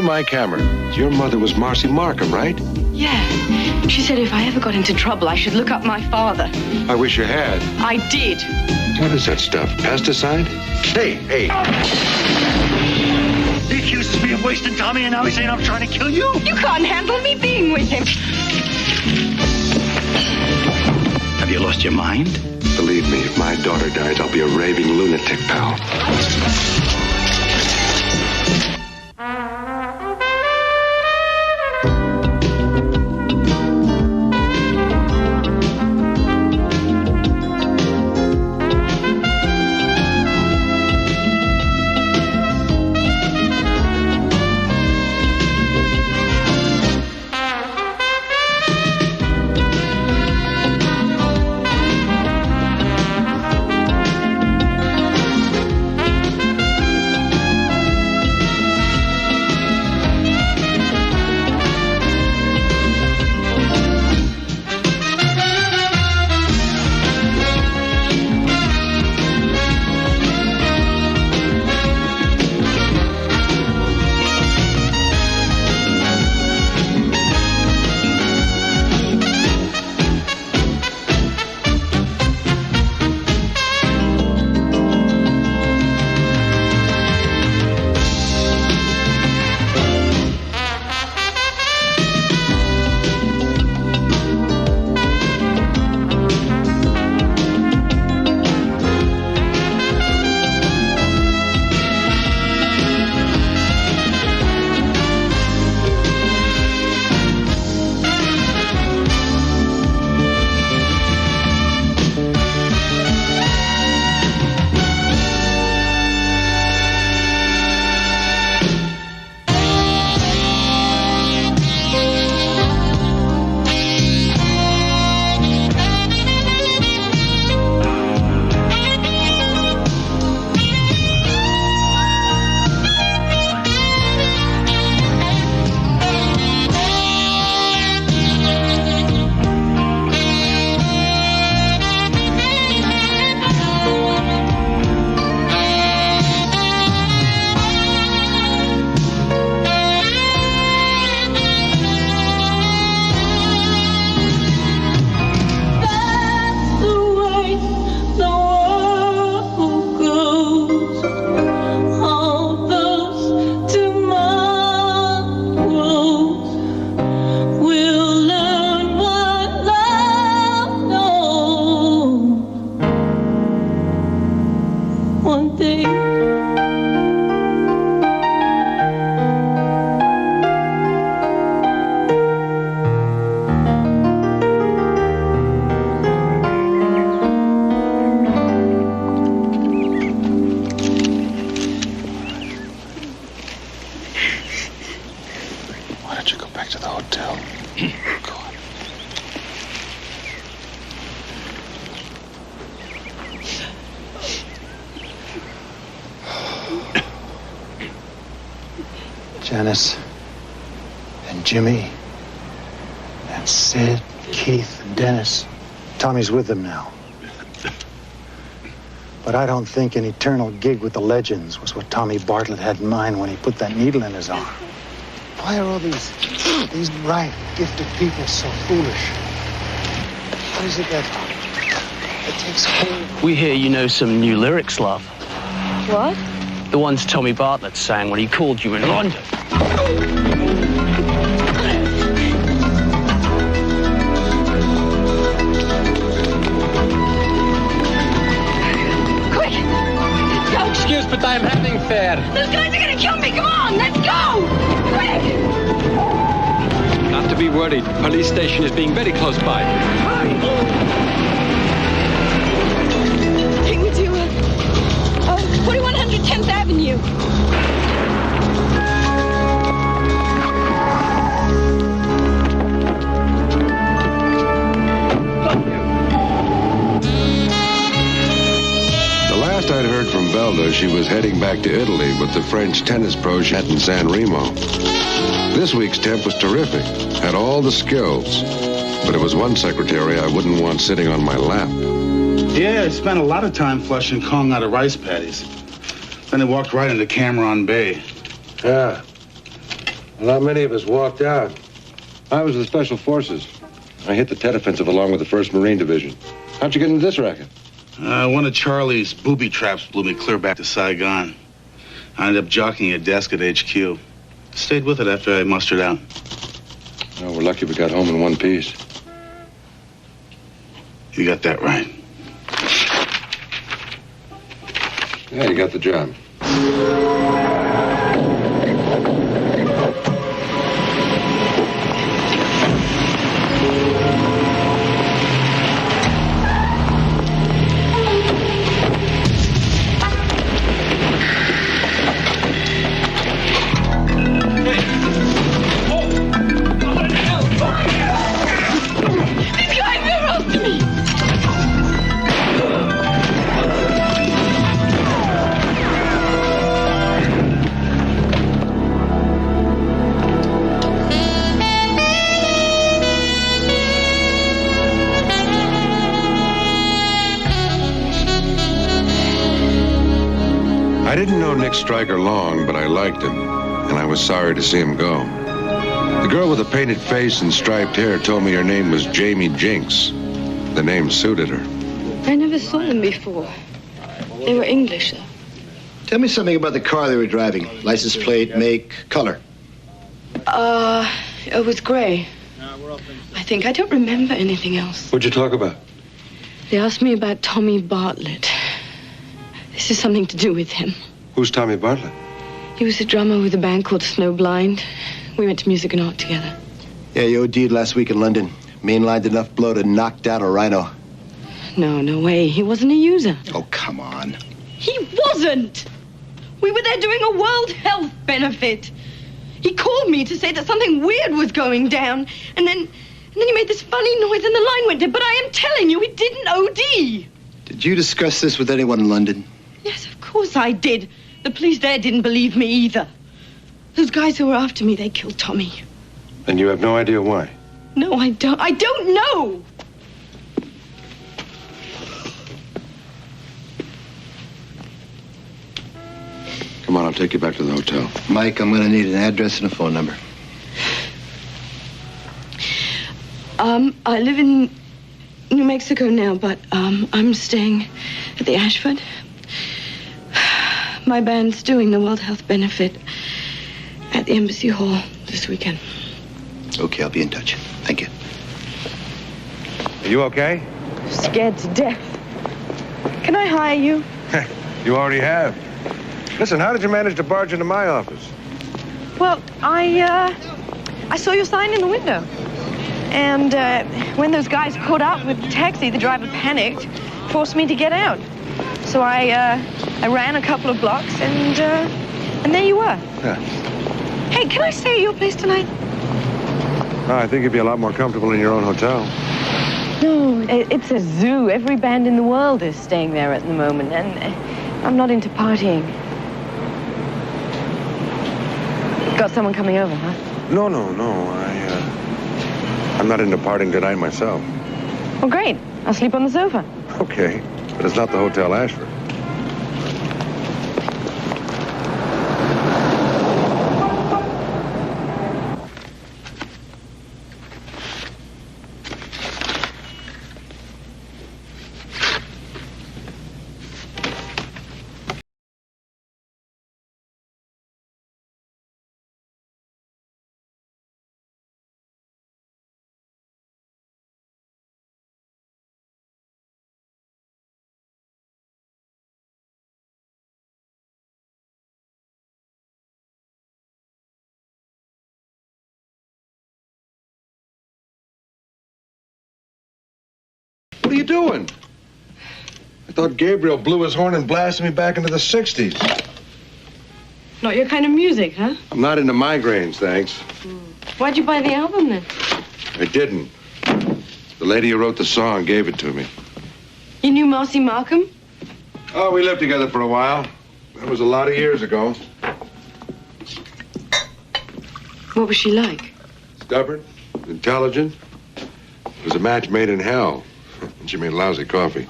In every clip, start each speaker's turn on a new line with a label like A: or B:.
A: my camera. Your mother was Marcy Markham, right?
B: Yeah. She said if I ever got into trouble, I should look up my father.
A: I wish you had.
B: I did.
A: What is that stuff? Pesticide? Hey.
C: He accuses me of wasting Tommy, and now he's saying I'm trying to kill you?
B: You can't handle me being with him.
C: Have you lost your mind?
A: Believe me, if my daughter dies, I'll be a raving lunatic, pal.
D: Janice and Jimmy and Sid, Keith and Dennis. Tommy's with them now. But I don't think an eternal gig with the legends was what Tommy Bartlett had in mind when he put that needle in his arm. Why are all these bright, gifted people so foolish? What is it that takes hold?
E: We hear you know some new lyrics, love.
B: What?
E: The ones Tommy Bartlett sang when he called you in London.
B: Quick! Go!
E: Excuse, but I'm having fair.
B: Those guys are gonna kill me! Come on, let's go! Quick!
F: Not to be worried. Police station is being very close by.
B: Take me to 4100 10th Avenue.
A: The last I'd heard from Velda, she was heading back to Italy with the French tennis pro she had in San Remo. This week's temp was terrific, had all the skills, but it was one secretary I wouldn't want sitting on my lap.
G: Yeah, I spent a lot of time flushing Kong out of rice paddies. Then I walked right into Cameron Bay.
D: Yeah.
A: Not many of us walked out. I was with the Special Forces. I hit the Tet Offensive along with the 1st Marine Division. How'd you get into this racket?
G: One of Charlie's booby traps blew me clear back to Saigon. I ended up jockeying a desk at HQ. Stayed with it after I mustered out.
A: Well, we're lucky we got home in one piece.
G: You got that right.
A: Yeah, you got the job. I didn't know Nick Stryker long, but I liked him, and I was sorry to see him go. The girl with the painted face and striped hair told me her name was Jamie Jinks. The name suited her.
B: I never saw them before. They were English, though.
H: Tell me something about the car they were driving. License plate, make, color.
B: It was gray. I think. I don't remember anything else.
A: What'd you talk about?
B: They asked me about Tommy Bartlett. This is something to do with him.
A: Who's Tommy Bartlett?
B: He was a drummer with a band called Snowblind. We went to music and art together.
H: Yeah, you OD'd last week in London. Mainlined enough blow to knock down a rhino.
B: No way. He wasn't a user.
H: Oh, come on.
B: He wasn't! We were there doing a World Health benefit. He called me to say that something weird was going down, and then he made this funny noise and the line went dead. But I am telling you, he didn't OD.
H: Did you discuss this with anyone in London?
B: Yes, of course I did. The police there didn't believe me either. Those guys who were after me, they killed Tommy.
A: And you have no idea why?
B: No, I don't. I don't know.
A: Come on, I'll take you back to the hotel.
H: Mike, I'm going to need an address and a phone number.
B: I live in New Mexico now, but I'm staying at the Ashford. My band's doing the World Health benefit at the Embassy Hall this weekend.
H: Okay, I'll be in touch. Thank you.
A: Are you okay?
B: Scared to death. Can I hire you?
A: You already have. Listen, how did you manage to barge into my office?
I: Well, I saw your sign in the window. And when those guys caught up with the taxi, the driver panicked, forced me to get out. So I ran a couple of blocks, and there you were.
A: Yeah.
I: Hey, can I stay at your place tonight?
A: Oh, I think you'd be a lot more comfortable in your own hotel.
I: No, it's a zoo. Every band in the world is staying there at the moment, and I'm not into partying. Got someone coming over, huh?
A: No. I'm not into partying tonight myself.
I: Well, great. I'll sleep on the sofa.
A: Okay, but it's not the Hotel Ashford. What are you doing? I thought Gabriel blew his horn and blasted me back into the 60s.
B: Not your kind of music, huh?
A: I'm not into migraines, thanks.
B: Why'd you buy the album then?
A: I didn't. The lady who wrote the song gave it to me.
B: You knew Marcy Markham?
A: Oh, we lived together for a while. That was a lot of years ago.
B: What was she like?
A: Stubborn, intelligent. It was a match made in hell. And she made lousy coffee.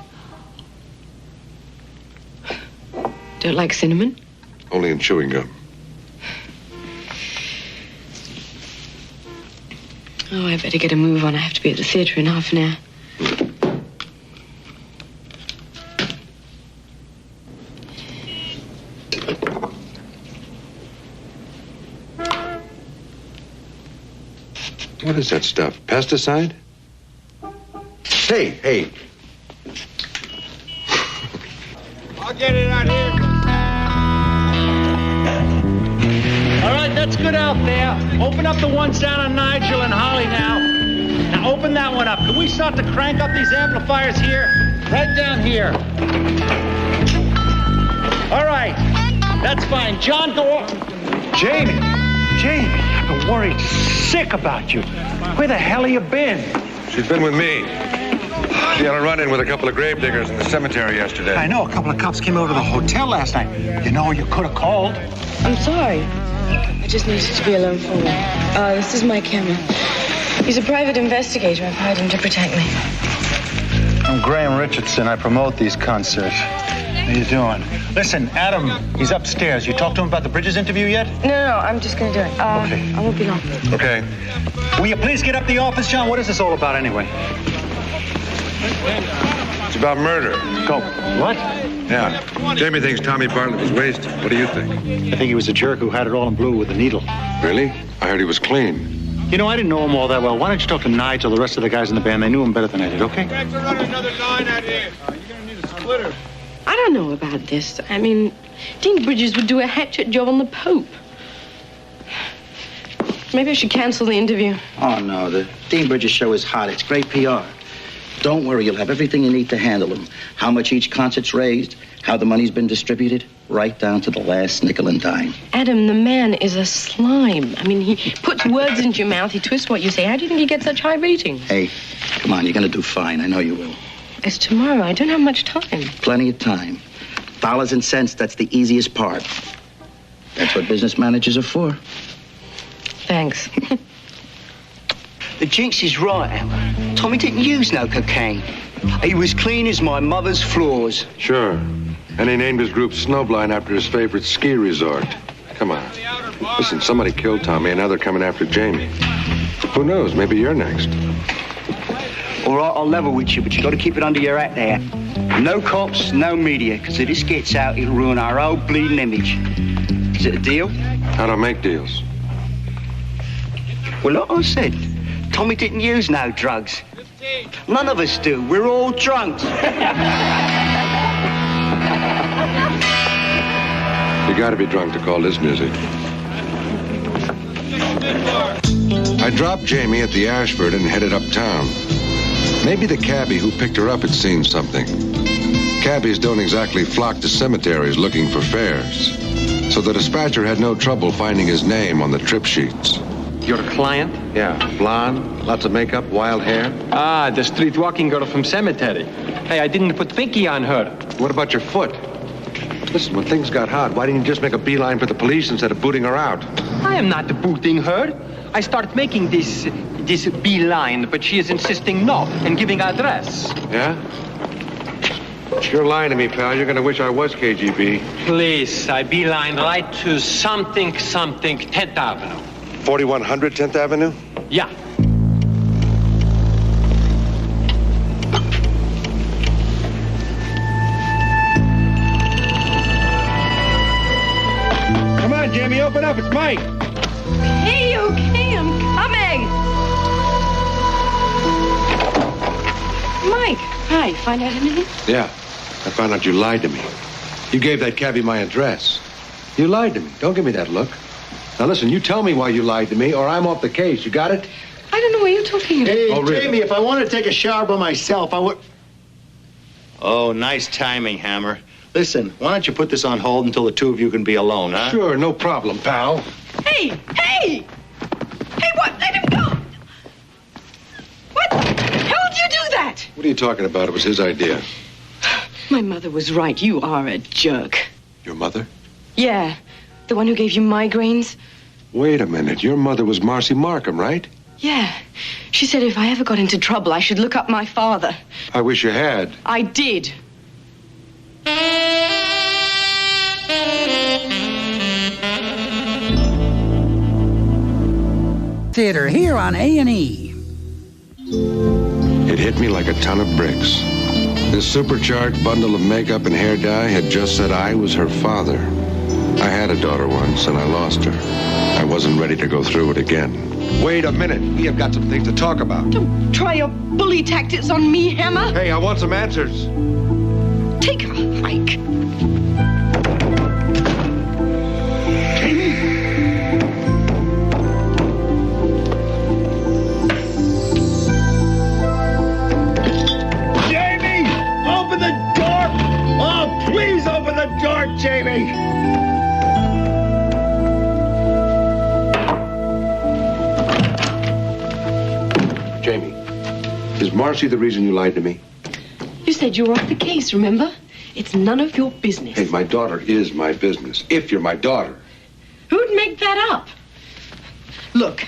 B: Don't like cinnamon?
A: Only in chewing gum.
B: Oh, I better get a move on. I have to be at the theatre in half an hour.
A: What is that stuff? Pesticide? Hey.
C: I'll get it out here. All right, that's good out there. Open up the ones down on Nigel and Holly now. Now open that one up. Can we start to crank up these amplifiers here? Right down here. All right, that's fine. John, go on.
J: Jamie, I've been worried sick about you. Where the hell have you been?
A: She's been with me. She had a run-in with a couple of gravediggers in the cemetery yesterday.
J: I know, a couple of cops came over to the hotel last night. You know, you could have called.
B: I'm sorry. I just needed to be alone for a while. This is my camera. He's a private investigator. I've hired him to protect me.
D: I'm Graham Richardson. I promote these concerts. How you doing?
J: Listen, Adam, he's upstairs. You talked to him about the Bridges interview yet?
B: No, I'm just going to do it.
J: Okay.
B: I won't be long.
A: Okay.
J: Will you please get up the office, John? What is this all about anyway?
A: It's about murder.
J: Go. What?
A: Yeah. Jamie thinks Tommy Bartlett was wasted. What do you think?
D: I think he was a jerk who had it all in blue with a needle.
A: Really? I heard he was clean.
D: You know, I didn't know him all that well. Why don't you talk to Nigel, the rest of the guys in the band? They knew him better than I did, okay?
C: Run another line out here. You're gonna need a splitter.
B: I don't know about this. I mean, Dean Bridges would do a hatchet job on the Pope. Maybe I should cancel the interview.
K: Oh, no, the Dean Bridges show is hot. It's great PR. Don't worry, you'll have everything you need to handle them. How much each concert's raised, how the money's been distributed, right down to the last nickel and dime.
B: Adam, the man is a slime. I mean, he puts words into your mouth, he twists what you say. How do you think he gets such high ratings?
K: Hey, come on, you're gonna do fine. I know you will.
B: It's tomorrow. I don't have much time.
K: Plenty of time. Dollars and cents, that's the easiest part. That's what business managers are for.
B: Thanks.
E: The jinx is right, Emma. Tommy didn't use no cocaine. He was clean as my mother's floors.
A: Sure. And he named his group Snowblind after his favorite ski resort. Come on. Listen, somebody killed Tommy, and now they're coming after Jamie. Who knows? Maybe you're next.
E: All right, I'll level with you, but you got to keep it under your hat there. No cops, no media, because if this gets out, it'll ruin our whole bleeding image. Is it a deal?
A: I don't make deals.
E: Well, like I said, Tommy didn't use no drugs. None of us do. We're all drunks.
A: You gotta be drunk to call this music. I dropped Jamie at the Ashford and headed uptown. Maybe the cabbie who picked her up had seen something. Cabbies don't exactly flock to cemeteries looking for fares. So the dispatcher had no trouble finding his name on the trip sheets.
F: Your client?
A: Yeah, blonde, lots of makeup, wild hair.
F: Ah, the street walking girl from cemetery. Hey, I didn't put Pinky on her.
A: What about your foot? Listen, when things got hot, why didn't you just make a beeline for the police instead of booting her out?
F: I am not booting her. I start making this beeline, but she is insisting no and giving address.
A: Yeah? You're lying to me, pal. You're gonna wish I was KGB.
F: Please, I beeline right to something, 10th Avenue.
A: 4100 10th Avenue?
F: Yeah.
J: Come on, Jamie, open up. It's Mike.
B: Okay, I'm coming. Mike, hi, find out anything?
A: Yeah. I found out you lied to me. You gave that cabbie my address. You lied to me. Don't give me that look. Now listen, you tell me why you lied to me, or I'm off the case. You got it?
B: I don't know what you're talking about.
D: Hey,
A: Oh, really?
D: Jamie, if I wanted to take a shower by myself, I would...
J: Oh, nice timing, Hammer. Listen, why don't you put this on hold until the two of you can be alone, huh?
A: Sure, no problem, pal.
B: Hey! Hey, what? Let him go! What? How would you do that?
A: What are you talking about? It was his idea.
B: My mother was right. You are a jerk.
A: Your mother?
B: Yeah, the one who gave you migraines.
A: Wait a minute. Your mother was Marcy Markham, right?
B: Yeah. She said if I ever got into trouble, I should look up my father.
A: I wish you had.
B: I did.
L: Theater here on A&E.
A: It hit me like a ton of bricks. This supercharged bundle of makeup and hair dye had just said I was her father. I had a daughter once, and I lost her. I wasn't ready to go through it again.
M: Wait a minute. We have got some things to talk about.
B: Don't try your bully tactics on me, Hammer.
M: Hey, I want some answers.
B: Take a hike.
C: Jamie! Open the door! Oh, please open the door, Jamie!
A: Jamie, is Marcy the reason you lied to me?
B: You said you were off the case, remember? It's none of your business.
A: Hey, my daughter is my business, if you're my daughter.
B: Who'd make that up? Look,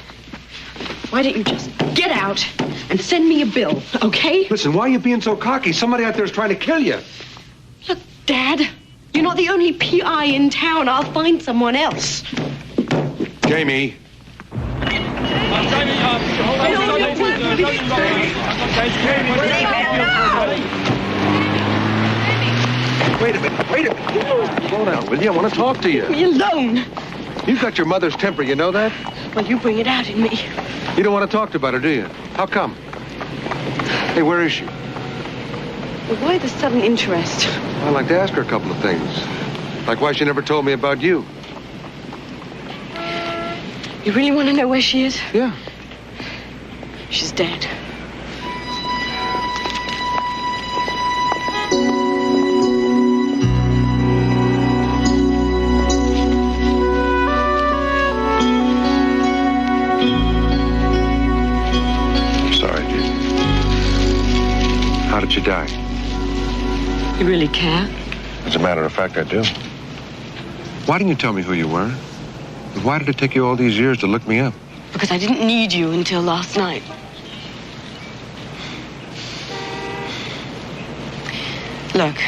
B: why don't you just get out and send me a bill, okay?
M: Listen, why are you being so cocky? Somebody out there is trying to kill you.
B: Look, Dad, you're not the only PI in town. I'll find someone else.
M: Jamie. Wait a minute. Slow down, will you? I want to talk to you.
B: Leave me alone.
M: You've got your mother's temper, you know that?
B: Well, you bring it out in me.
M: You don't want to talk about her, do you? How come? Hey, where is she?
B: Well, why the sudden interest?
M: I'd like to ask her a couple of things. Like why she never told me about you.
B: You really want to know where she is?
M: Yeah.
B: She's dead.
M: How did she die?
B: You really care?
M: As a matter of fact, I do. Why didn't you tell me who you were? Why did it take you all these years to look me up?
B: Because I didn't need you until last night. Look,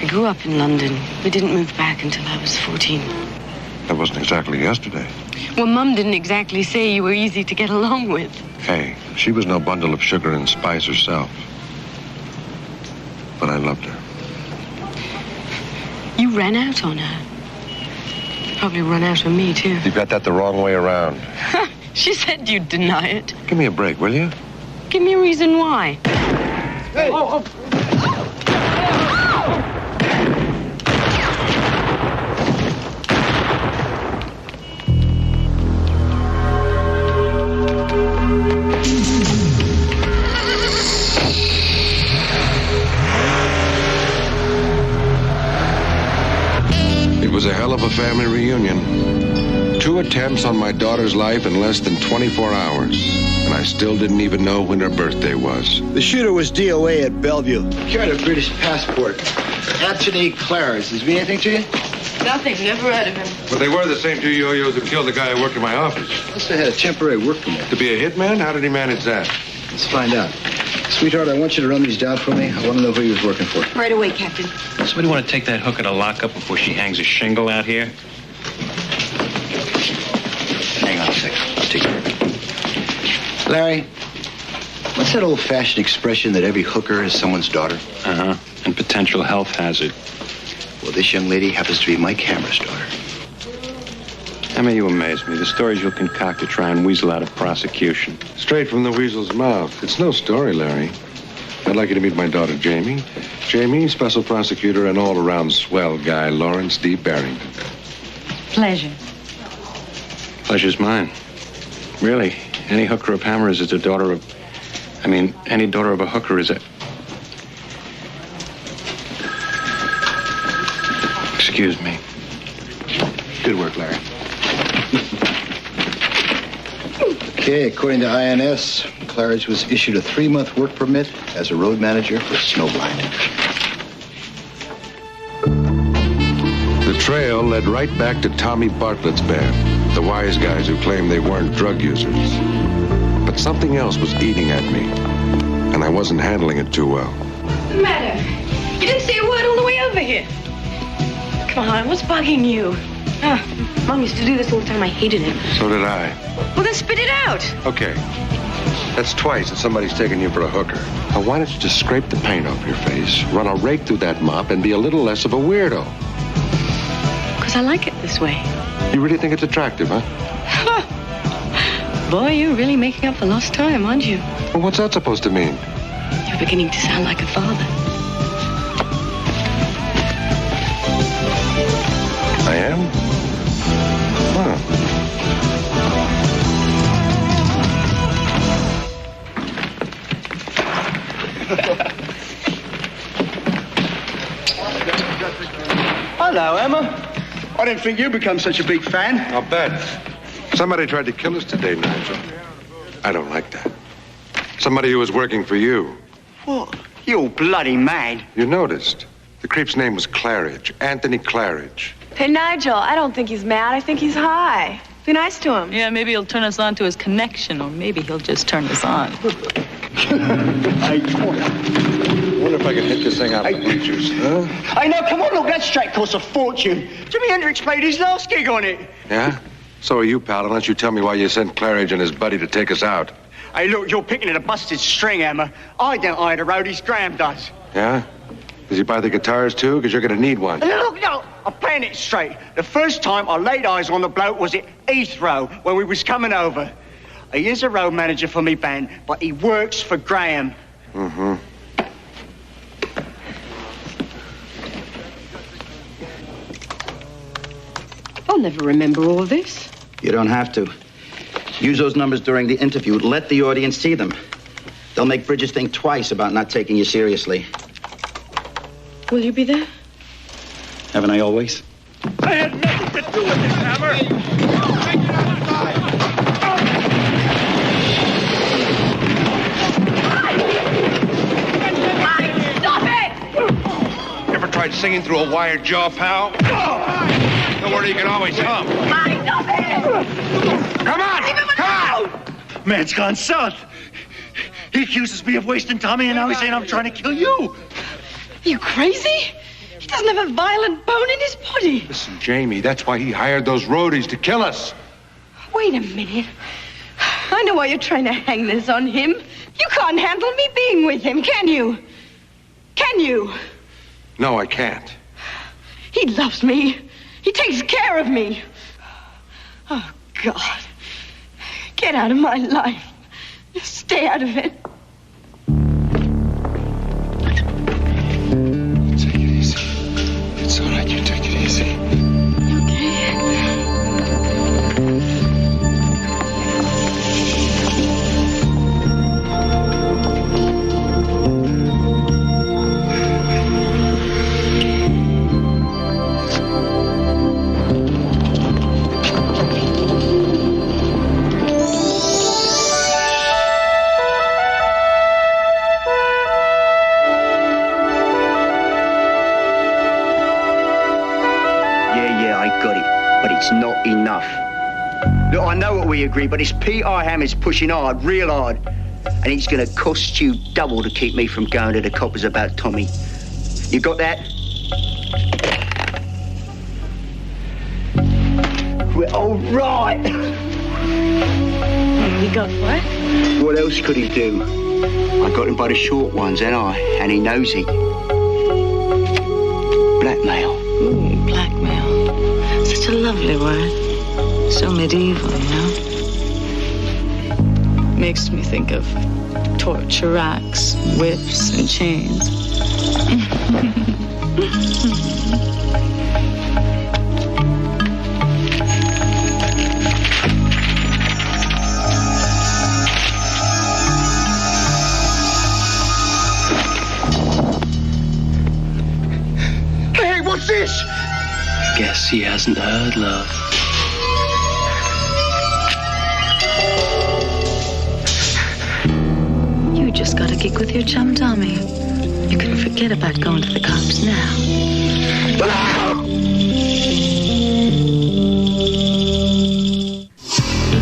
B: I grew up in London. We didn't move back until I was 14.
M: That wasn't exactly yesterday.
B: Well, Mum didn't exactly say you were easy to get along with.
M: Hey, she was no bundle of sugar and spice herself. But I loved her.
B: You ran out on her. You probably run out on me, too.
M: You've got that the wrong way around.
B: She said you'd deny it.
M: Give me a break, will you?
B: Give me a reason why.
C: Hey! Oh.
A: It was a hell of a family reunion. 2 attempts on my daughter's life in less than 24 hours. And I still didn't even know when her birthday was.
H: The shooter was DOA at Bellevue. Carried a British passport. Anthony Clares. Does it mean anything to you?
B: Nothing. Never heard of him.
M: Well, they were the same 2 yo-yos who killed the guy who worked in my office.
H: Must have had a temporary work permit.
M: To be a hitman? How did he manage that?
H: Let's find out. Sweetheart, I want you to run these down for me. I want to know who he was working for.
B: Right away, Captain.
N: Somebody want to take that hooker to lockup before she hangs a shingle out here?
H: Hang on a second. I'll take care of it. Larry, what's that old-fashioned expression that every hooker is someone's daughter?
N: Uh-huh. And potential health hazard.
H: Well, this young lady happens to be Mike Hammer's daughter.
N: Emma, you amaze me. The stories you'll concoct to try and weasel out of prosecution.
M: Straight from the weasel's mouth. It's no story, Larry. I'd like you to meet my daughter, Jamie. Jamie, special prosecutor and all-around swell guy, Lawrence D. Barrington.
B: Pleasure.
N: Pleasure's mine. Really, any hooker of Hammers is a daughter of... any daughter of a hooker is a... Excuse me.
H: Good work, Larry. Okay, according to INS, Claridge was issued a 3-month work permit as a road manager for Snowblind.
A: The trail led right back to Tommy Bartlett's band, the wise guys who claimed they weren't drug users. But something else was eating at me, and I wasn't handling it too well.
B: What's the matter? You didn't say a word all the way over here. Come on, what's bugging you?
I: Mom used to do this all the time. I hated it.
M: So did I.
I: Well, then spit it out.
M: Okay. That's twice that somebody's taken you for a hooker. Now, why don't you just scrape the paint off your face, run a rake through that mop, and be a little less of a weirdo?
I: Because I like it this way.
M: You really think it's attractive, huh?
I: Boy, you're really making up for lost time, aren't you?
M: Well, what's that supposed to mean?
I: You're beginning to sound like a father.
M: I am? Huh.
E: Hello, Emma. I didn't think you'd become such a big fan.
M: I'll bet. Somebody tried to kill us today, Nigel. I don't like that. Somebody who was working for you.
E: What? You're bloody mad.
M: You noticed. The creep's name was Claridge. Anthony Claridge.
I: Hey, Nigel, I don't think he's mad. I think he's high. Be nice to him.
O: Yeah, maybe he'll turn us on to his connection, or maybe he'll just turn us on.
E: Hey, come on.
M: I wonder if I can hit this thing out of the bleachers, huh?
E: Hey, no, come on, look, that track costs a fortune. Jimi Hendrix played his last gig on it.
M: Yeah? So are you, pal. Unless you tell me why you sent Claridge and his buddy to take us out.
E: Hey, look, you're picking at a busted string, Emma. I don't hire the roadies, Graham does.
M: Yeah? Does he buy the guitars, too? Because you're going to need one.
E: Look, no, I'm playing it straight. The first time I laid eyes on the bloke was at Heathrow when we was coming over. He is a road manager for me band, but he works for Graham.
M: Mm-hmm.
B: I'll never remember all this.
K: You don't have to. Use those numbers during the interview. Let the audience see them. They'll make Bridges think twice about not taking you seriously.
B: Will you be there?
K: Haven't I always?
C: I had nothing to do with this, Hammer.
B: Stop it!
M: Ever tried singing through a wired jaw, pal? Don't worry, you can always hum.
B: Stop it!
C: Come on! Come on! Man's gone south. He accuses me of wasting Tommy, and now he's saying I'm trying to kill you.
B: You crazy? He doesn't have a violent bone in his body.
M: Listen, Jamie, that's why he hired those roadies to kill us.
B: Wait a minute. I know why you're trying to hang this on him. You can't handle me being with him, can you? Can you?
M: No, I can't.
B: He loves me. He takes care of me. Oh, God. Get out of my life. Stay out of it.
M: Take it easy. It's all right, you take it easy.
E: Not enough. Look, I know what we agree, but this P.R. Hammer's pushing hard, real hard. And it's going to cost you double to keep me from going to the coppers about Tommy. You got that? We're all right.
I: We got what?
E: What else could he do? I got him by the short ones, ain't I? And he knows it. Blackmail.
O: Ooh, blackmail. Such a lovely word. So medieval, you know? Makes me think of torture racks, whips, and chains.
E: Hey, what's this?
P: Guess he hasn't heard, love.
O: You just got a gig with your chum, Tommy. You can forget about going to the cops now.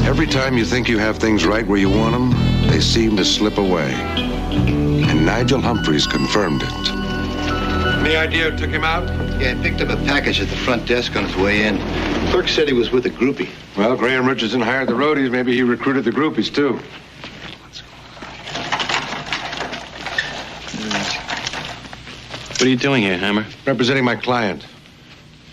A: Every time you think you have things right where you want them, they seem to slip away. And Nigel Humphreys confirmed it.
M: Any idea who took him out?
H: Yeah, he picked up a package at the front desk on his way in. Clerk said he was with a groupie.
M: Well, Graham Richardson hired the roadies. Maybe he recruited the groupies, too.
N: What are you doing here, Hammer?
M: Representing my client.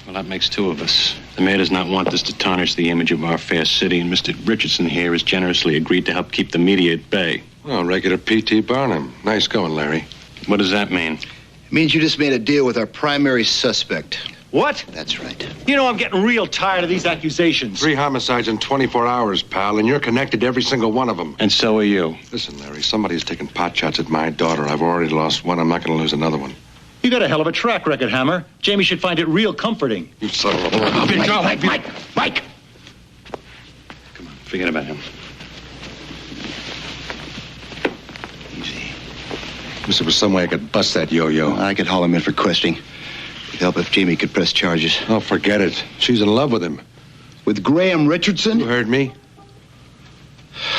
N: Well, that makes two of us. The mayor does not want this to tarnish the image of our fair city, and Mr. Richardson here has generously agreed to help keep the media at bay.
M: Well, regular P.T. Barnum. Nice going, Larry.
N: What does that mean?
H: It means you just made a deal with our primary suspect.
C: What?
H: That's right.
C: You know I'm getting real tired of these accusations.
M: 3 homicides in 24 hours, pal, and you're connected to every single one of them.
N: And so are you.
M: Listen, Larry, somebody's taking pot shots at my daughter. I've already lost one. I'm not going to lose another one.
C: You got a hell of a track record, Hammer. Jamie should find it real comforting.
M: You son of a...
C: Mike!
N: Come on, forget about him.
M: Wish there was some way I could bust that yo-yo.
H: I could haul him in for questioning. It'd help if Jamie could press charges.
M: Oh, forget it. She's in love with him.
H: With Graham Richardson?
M: You heard me.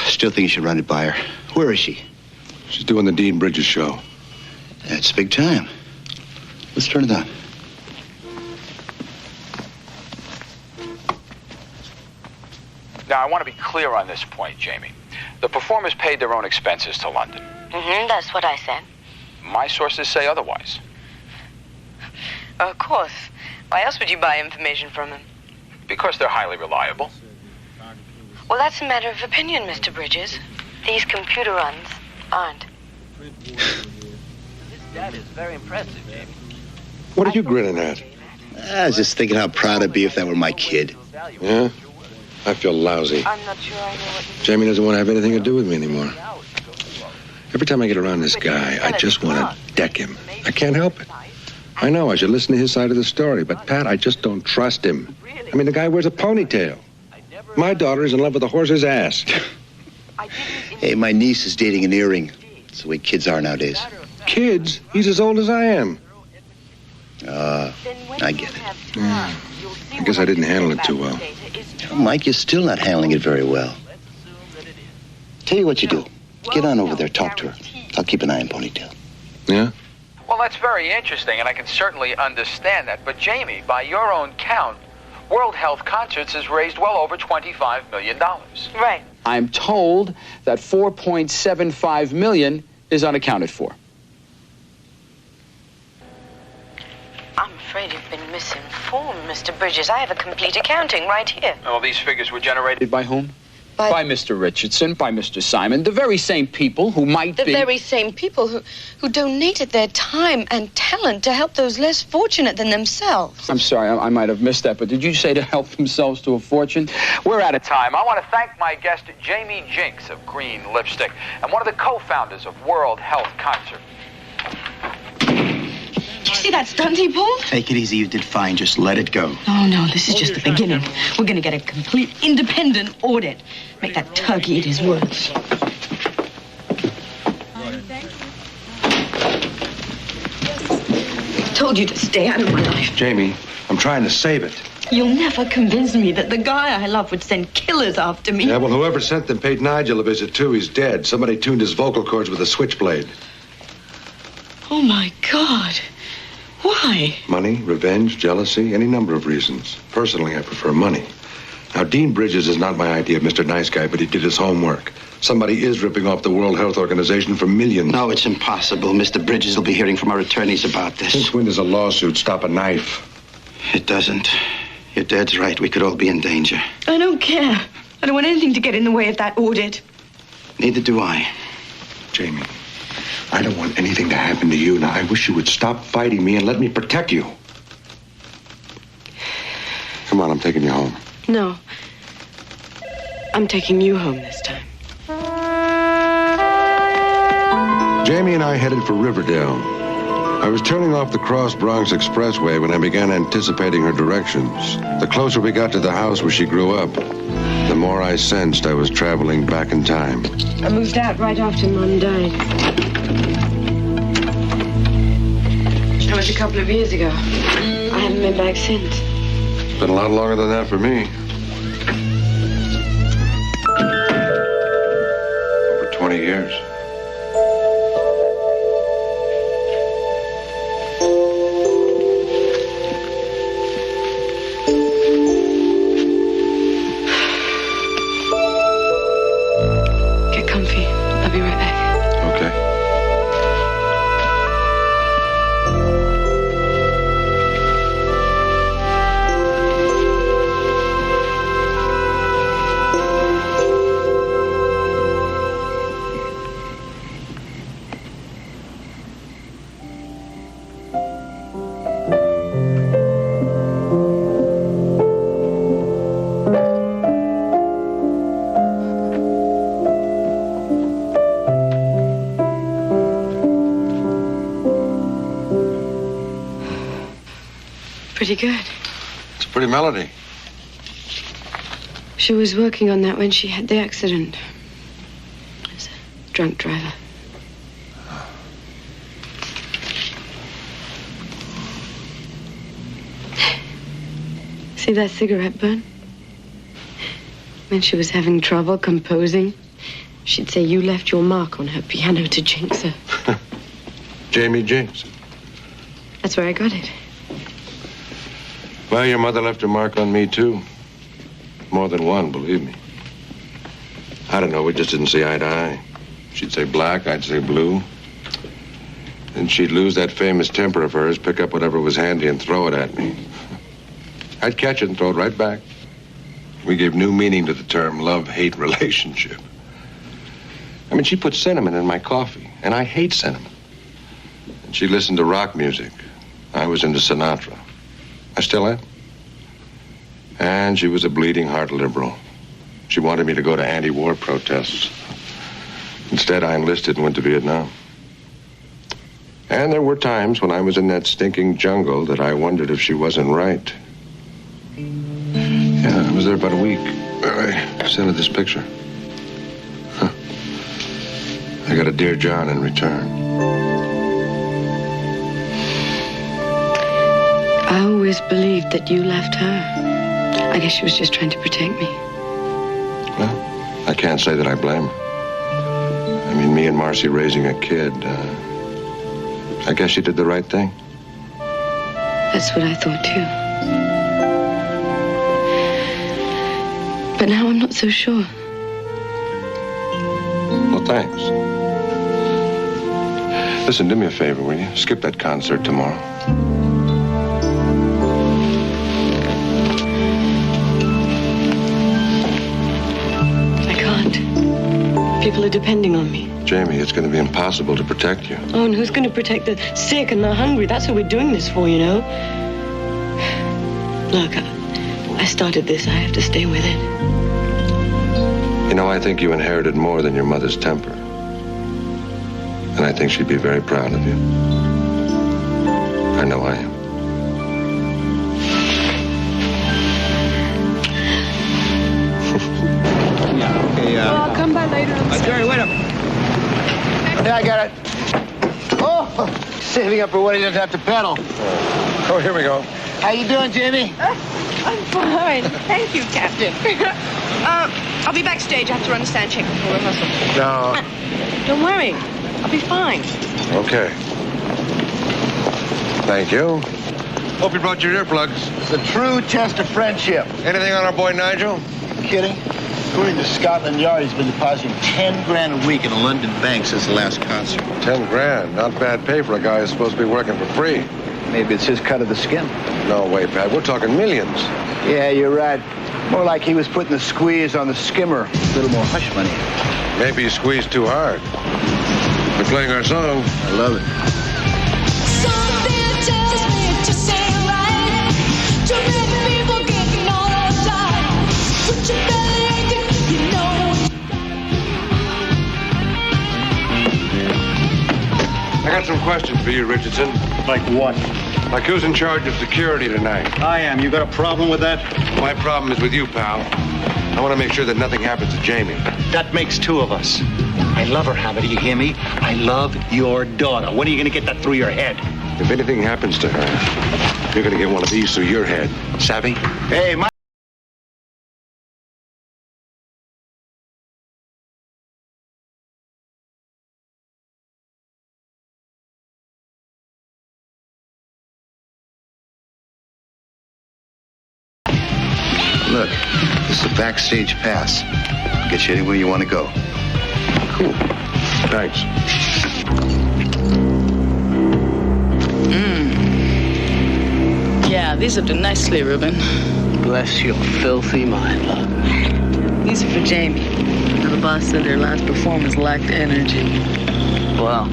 H: Still think you should run it by her. Where is she?
M: She's doing the Dean Bridges show.
H: That's big time. Let's turn it on.
Q: Now, I want to be clear on this point, Jamie. The performers paid their own expenses to London.
O: Mm-hmm, that's what I said.
Q: My sources say otherwise.
I: Of course. Why else would you buy information from him?
Q: Because they're highly reliable.
I: Well, that's a matter of opinion, Mr. Bridges. These computer runs aren't.
R: That is very impressive, Jamie.
M: What are you grinning at?
H: I was just thinking how proud I'd be if that were my kid.
M: Yeah? I feel lousy.
I: I'm not sure I know what...
M: Jamie doesn't want to have anything to do with me anymore. Every time I get around this guy, I just want to deck him. I can't help it. I know I should listen to his side of the story, but Pat, I just don't trust him. I mean, the guy wears a ponytail. My daughter is in love with a horse's ass.
H: Hey, my niece is dating an earring. That's the way kids are nowadays.
M: Kids? He's as old as I am.
H: I get it.
M: Yeah. I guess I didn't handle it too well.
H: Mike, you're still not handling it very well. Tell you what you do. Get on over there, talk to her. I'll keep an eye on Ponytail.
M: Yeah?
Q: Well, that's very interesting, and I can certainly understand that. But, Jamie, by your own count, World Health Concerts has raised well over $25 million.
I: Right.
S: I'm told that $4.75 million is unaccounted for.
I: I'm afraid you've been misinformed, Mr. Bridges. I have a complete accounting right here.
Q: Well, these figures were generated
S: By whom? By Mr. Richardson, by Mr. Simon, the very same people who might
I: The
S: be...
I: very same people who donated their time and talent to help those less fortunate than themselves.
S: I'm sorry, I might have missed that, but did you say to help themselves to a fortune? We're out of time.
Q: I want to thank my guest, Jamie Jinks of Green Lipstick, and one of the co-founders of World Health Concert.
B: Did you see that stunt he pulled?
H: Take it easy. You did fine. Just let it go.
B: Oh, no, this is just the beginning. We're going to get a complete independent audit. Make that turkey eat his words. Told you to stay out of my life.
M: Jamie, I'm trying to save it.
B: You'll never convince me that the guy I love would send killers after me.
M: Yeah, well, whoever sent them paid Nigel a visit, too. He's dead. Somebody tuned his vocal cords with a switchblade.
B: Oh, my God. Why?
M: Money, revenge, jealousy, any number of reasons. Personally, I prefer money. Now, Dean Bridges is not my idea of Mr. Nice Guy, but he did his homework. Somebody is ripping off the World Health Organization for millions.
K: No, it's impossible. Mr. Bridges will be hearing from our attorneys about this.
M: Since when does a lawsuit stop a knife?
K: It doesn't. Your dad's right. We could all be in danger.
B: I don't care. I don't want anything to get in the way of that audit.
K: Neither do I.
M: Jamie, I don't want anything to happen to you. Now, I wish you would stop fighting me and let me protect you. Come on, I'm taking you home.
B: No. I'm taking you home this time.
M: Jamie and I headed for Riverdale. I was turning off the Cross Bronx Expressway when I began anticipating her directions. The closer we got to the house where she grew up, the more I sensed I was traveling back in time.
B: I moved out right after Mom died. That was a couple of years ago. I haven't been back since.
M: It's been a lot longer than that for me. Over 20 years.
B: pretty good.
M: It's a pretty melody.
B: She was working on that when she had the accident. As a drunk driver. See that cigarette burn? When she was having trouble composing, she'd say you left your mark on her piano to jinx her.
M: Jamie Jinx.
B: That's where I got it.
M: Well, your mother left her mark on me, too. More than one, believe me. I don't know, we just didn't see eye to eye. She'd say black, I'd say blue. Then she'd lose that famous temper of hers, pick up whatever was handy and throw it at me. I'd catch it and throw it right back. We gave new meaning to the term love-hate relationship. I mean, she put cinnamon in my coffee, and I hate cinnamon. And she listened to rock music. I was into Sinatra. I still am. And she was a bleeding heart liberal. She wanted me to go to anti-war protests. Instead, I enlisted and went to Vietnam. And there were times when I was in that stinking jungle that I wondered if she wasn't right. Yeah, I was there about a week. I sent her this picture. Huh. I got a Dear John in return.
B: I always believed that you left her. I guess she was just trying to protect me.
M: Well, I can't say that I blame her. I mean, me and Marcy raising a kid, I guess she did the right thing.
B: That's what I thought, too. But now I'm not so sure.
M: Well, thanks. Listen, do me a favor, will you? Skip that concert tomorrow.
B: People are depending on me.
M: Jamie, it's going to be impossible to protect you.
B: Oh, and who's going to protect the sick and the hungry? That's what we're doing this for, you know. Look, I started this. I have to stay with it.
M: You know, I think you inherited more than your mother's temper. And I think she'd be very proud of you. I know I am.
I: Well, I'll come by later.
H: Jerry, wait up. Yeah, I got it. Oh, saving up for when he doesn't have to pedal.
M: Oh, here we go.
H: How you doing, Jamie?
I: I'm fine. Thank you, Captain. I'll be backstage. I have to run a sound check before rehearsal.
M: No.
I: Don't worry. I'll be fine.
M: Okay. Thank you. Hope you brought your earplugs.
H: It's a true test of friendship.
M: Anything on our boy Nigel?
H: Kidding? According to Scotland Yard, he's been depositing 10 grand a week in a London bank since the last concert.
M: 10 grand. Not bad pay for a guy who's supposed to be working for free.
H: Maybe it's his cut of the skin.
M: No way, Pat. We're talking millions.
H: Yeah, you're right. More like he was putting the squeeze on the skimmer. A little more hush money.
M: Maybe he squeezed too hard. We're playing our song.
H: I love it.
M: I got some questions for you, Richardson.
H: Like what?
M: Like who's in charge of security tonight?
H: I am. You got a problem with that?
M: My problem is with you, pal. I want to make sure that nothing happens to Jamie.
H: That makes two of us. I love her, Hammer. Do you hear me? I love your daughter. When are you going to get that through your head?
M: If anything happens to her, you're going to get one of these through your head. Savvy?
H: Hey, my... Look, this is a backstage pass. I'll get you anywhere you want to go.
M: Cool. Thanks.
O: Yeah, these have done nicely, Reuben.
P: Bless your filthy mind, love.
O: These are for Jamie. The boss said their last performance lacked energy.
P: Well,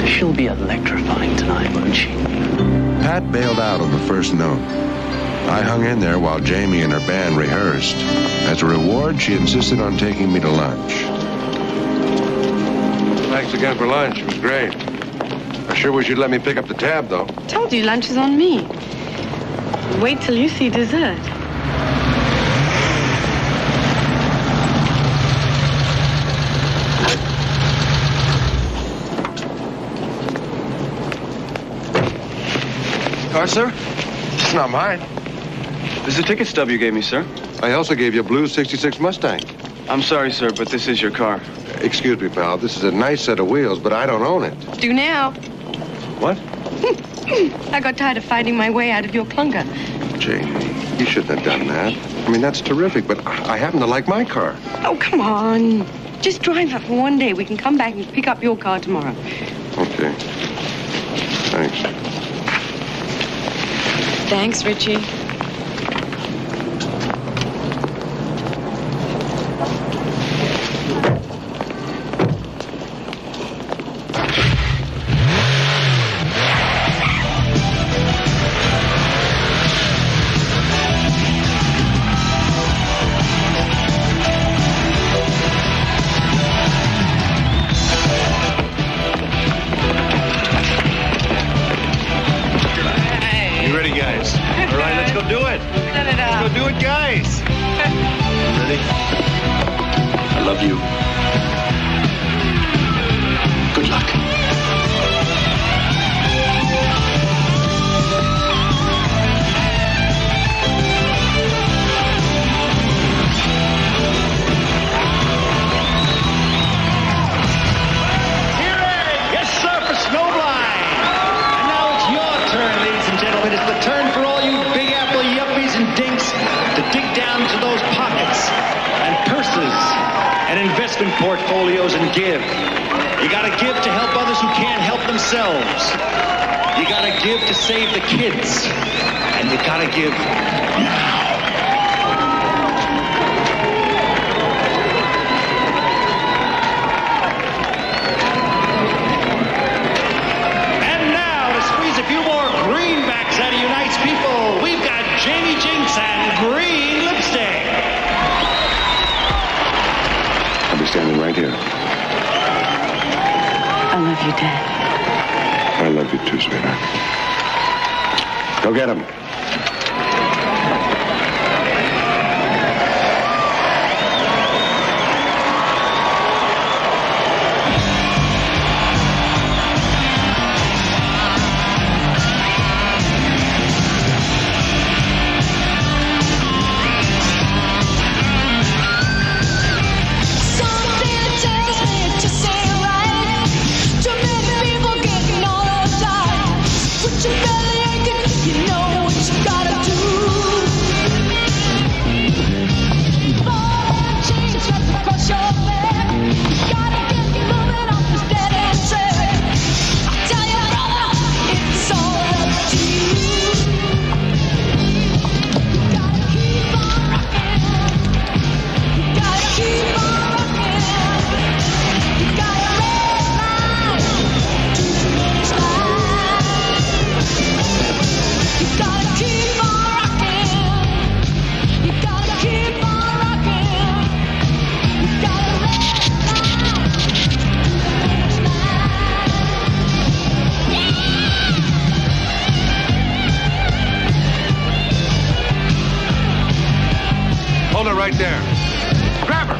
P: she'll be electrifying tonight, won't she?
M: Pat bailed out on the first note. I hung in there while Jamie and her band rehearsed. As a reward, she insisted on taking me to lunch. Thanks again for lunch. It was great. I sure wish you'd let me pick up the tab, though.
B: Told you lunch is on me. Wait till you see dessert.
M: Car, sir? It's not mine.
T: This is a ticket stub you gave me, sir.
M: I also gave you a blue 66 Mustang.
T: I'm sorry, sir, but this is your car.
M: Excuse me, pal. This is a nice set of wheels, but I don't own it.
B: Do now.
M: What?
B: I got tired of fighting my way out of your clunker.
M: Jamie, you shouldn't have done that. I mean, that's terrific, but I happen to like my car.
B: Oh, come on. Just drive up for one day. We can come back and pick up your car tomorrow.
M: Okay. Thanks.
B: Thanks, Richie.
C: Portfolios and give. You gotta give to help others who can't help themselves. You gotta give to save the kids. And you gotta give now. And now, to squeeze a few more greenbacks out of you nice people, we've got Jamie Jinks and green lipstick.
M: Standing right here.
B: I love you, Dad.
M: I love you too, sweetheart. Go get him. Right there. Grab her.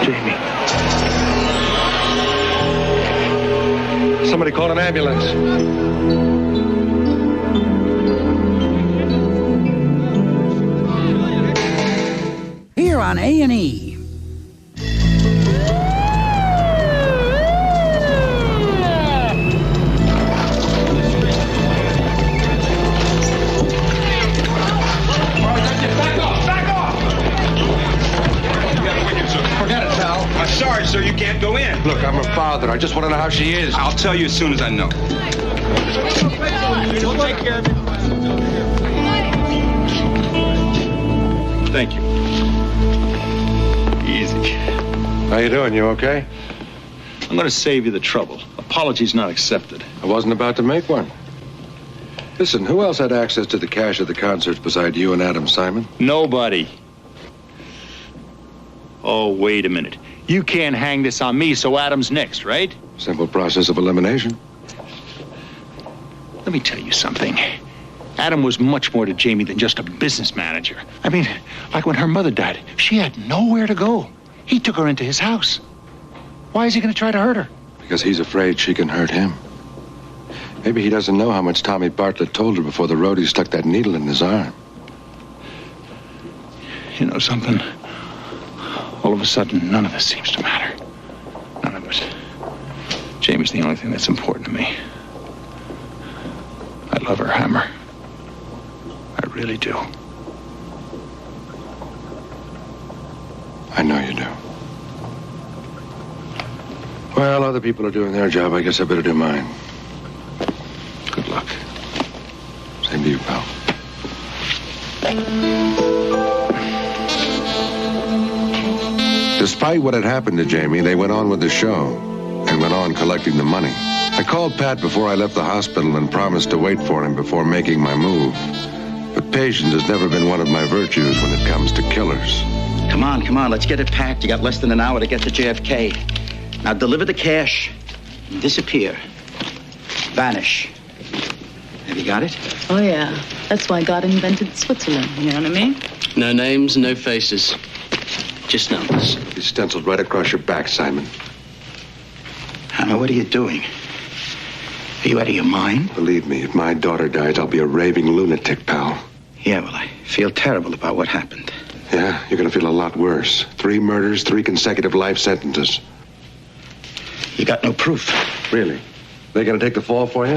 C: Jamie.
M: Somebody call an ambulance.
L: Here on A&E.
T: Sorry, sir, you can't go in.
M: Look, I'm her father. I just want to know how she is.
T: I'll tell you as soon as I know.
C: We'll take care of it.
T: Thank you. Easy.
M: How you doing? You okay?
C: I'm going to save you the trouble. Apologies not accepted.
M: I wasn't about to make one. Listen, who else had access to the cash at the concerts beside you and Adam Simon?
C: Nobody. Oh, wait a minute. You can't hang this on me, so Adam's next, right?
M: Simple process of elimination.
C: Let me tell you something. Adam was much more to Jamie than just a business manager. I mean, like when her mother died, she had nowhere to go. He took her into his house. Why is he going to try to hurt her?
M: Because he's afraid she can hurt him. Maybe he doesn't know how much Tommy Bartlett told her before the roadie stuck that needle in his arm.
C: You know something? All of a sudden, none of this seems to matter. None of it. Jamie's the only thing that's important to me. I love her, Hammer. I really do.
M: I know you do. Well, other people are doing their job. I guess I better do mine.
C: Good luck.
M: Same to you, pal. Despite what had happened to Jamie, they went on with the show and went on collecting the money. I called Pat before I left the hospital and promised to wait for him before making my move. But patience has never been one of my virtues when it comes to killers.
K: Come on, let's get it packed. You got less than an hour to get to JFK. Now deliver the cash, disappear, vanish. Have you got it?
O: Oh, yeah. That's why God invented Switzerland, you know what I mean?
P: No names, no faces. Just numbers.
M: He's stenciled right across your back, Simon.
K: Hannah, what are you doing? Are you out of your mind?
M: Believe me, if my daughter dies, I'll be a raving lunatic, pal.
K: Yeah, well, I feel terrible about what happened.
M: Yeah, you're gonna feel a lot worse. 3 murders, 3 consecutive life sentences.
K: You got no proof.
M: Really? They gonna take the fall for you?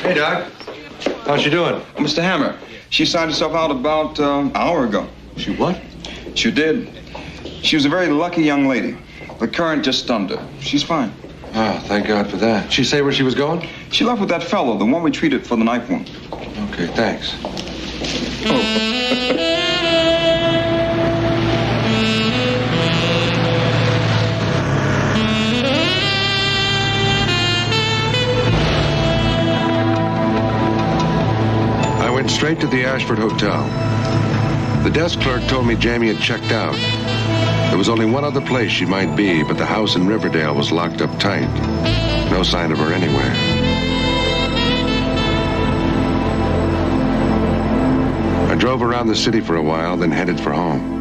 T: Hey, Doc.
M: How's she doing?
T: Mr. Hammer, she signed herself out about an hour ago.
M: She what?
T: She did. She was a very lucky young lady. The current just stunned her. She's fine.
M: Oh, thank God for that. She say where she was going?
T: She left with that fellow, the one we treated for the knife wound.
M: Okay, thanks. I went straight to the Ashford Hotel. The desk clerk told me Jamie had checked out. There was only one other place she might be, but the house in Riverdale was locked up tight. No sign of her anywhere. I drove around the city for a while, then headed for home.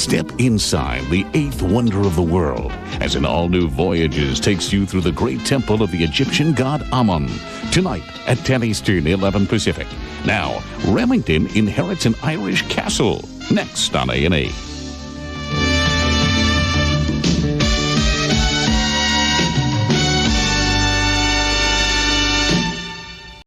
U: Step inside the eighth wonder of the world as an all-new Voyages takes you through the great temple of the Egyptian god Amun. Tonight at 10 Eastern, 11 Pacific. Now, Remington inherits an Irish castle. Next on A&E.